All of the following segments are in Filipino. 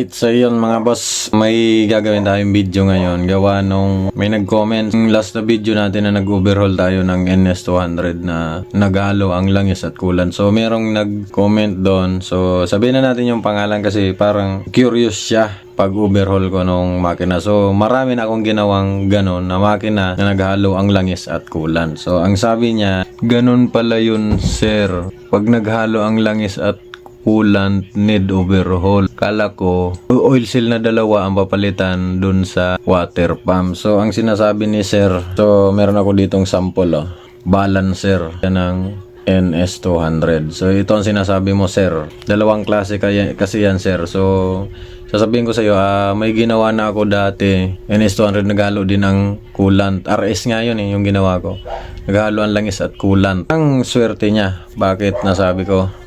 Alright, so yun mga boss, may gagawin tayong video ngayon. Gawa nung may nag-comment yung last na video natin na nag-overhaul tayo ng NS200 na naghalo ang langis at coolant. So merong nag-comment doon. So sabihin na natin yung pangalan kasi parang curious siya pag overhaul ko nung makina. So marami na akong ginawang ganon na makina na naghalo ang langis at coolant. So ang sabi niya, ganon pala yun sir. Pag naghalo ang langis at coolant need overhaul. Kala ko oil seal na dalawa ang papalitan dun sa water pump. So ang sinasabi ni sir, so meron ako ditong sample balancer ng NS200. So ito ang sinasabi mo sir. Dalawang klase kasi yan sir. So sasabihin ko sa iyo, may ginawa na ako dati. NS200 naghalo din ng coolant. RS nga yun yung ginawa ko. Naghalo ang langis at coolant. Ang swerte niya. Bakit nasabi ko?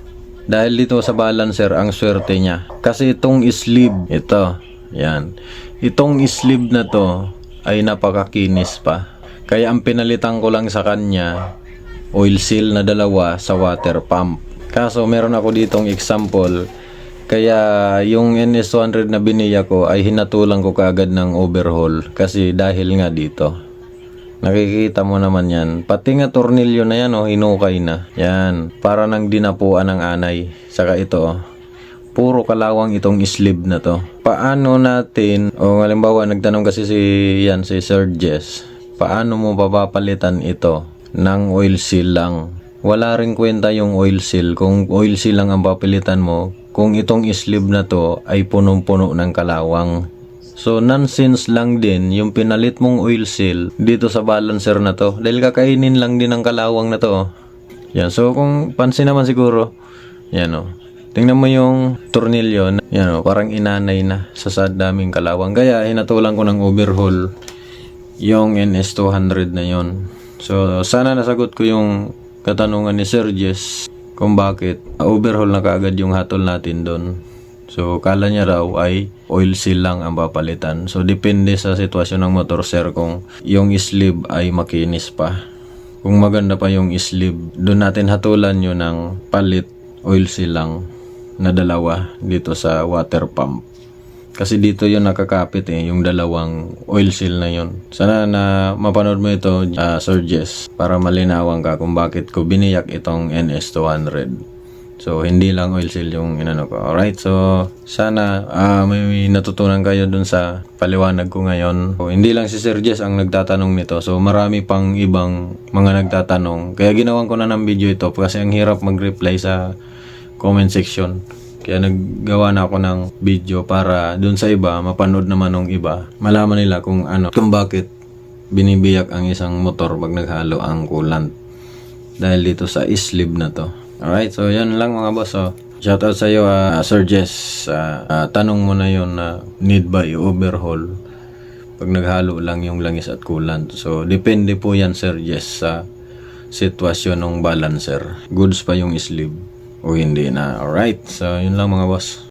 Dahil dito sa balancer, ang swerte niya. Kasi itong sleeve, ito, yan. Itong sleeve na to ay napakakinis pa. Kaya ang pinalitan ko lang sa kanya, oil seal na dalawa sa water pump. Kaso meron ako ditong example. Kaya yung NS200 na biniya ko ay hinatulan ko kaagad ng overhaul. Kasi dahil nga dito. Nakikita mo naman yan. Pati nga tornilyo na yan, hinukay na. Yan. Para nang dinapuan ng anay. Saka ito, puro kalawang itong sleeve na to. Paano natin, halimbawa, nagtanong kasi si Sir Jess, paano mo papapalitan ito ng oil seal lang? Wala rin kwenta yung oil seal. Kung oil seal lang ang papalitan mo, kung itong sleeve na to ay punong-puno ng kalawang. So, nonsense lang din yung pinalit mong oil seal dito sa balancer na to. Dahil kakainin lang din ang kalawang na to. Yan. So, kung pansin naman siguro, yan tingnan mo yung tornilyo. Yan parang inanay na sa daming kalawang. Kaya, hinatulan ko ng overhaul yung NS200 na yon. So, sana nasagot ko yung katanungan ni Sir Jess kung bakit overhaul na kaagad yung hatol natin doon. So, kala niya raw ay oil seal lang ang papalitan. So, depende sa sitwasyon ng motor, sir, kung yung sleeve ay makinis pa. Kung maganda pa yung sleeve, doon natin hatulan yun ng palit oil seal lang na dalawa dito sa water pump. Kasi dito yun nakakapit yung dalawang oil seal na yun. Sana na mapanood mo ito, Sir Jess, para malinawan ka kung bakit ko biniyak itong NS200. So, hindi lang oil seal yung inano ko. Alright, so sana may natutunan kayo dun sa paliwanag ko ngayon. So, hindi lang si Sir Jess ang nagtatanong nito. So, marami pang ibang mga nagtatanong. Kaya ginawan ko na ng video ito kasi ang hirap mag-reply sa comment section. Kaya naggawa na ako ng video para dun sa iba, mapanood naman ng iba. Malaman nila kung bakit binibiyak ang isang motor pag naghalo ang coolant. Dahil dito sa sleeve na to. Alright, so yan lang mga boss. So, shoutout sa iyo, Sir Jess. Tanong mo na yun na need ba i-overhaul pag naghalo lang yung langis at coolant. So, depende po yan, Sir Jess, sa sitwasyon ng balancer. Goods pa yung sleeve o hindi na. Alright, so yun lang mga boss.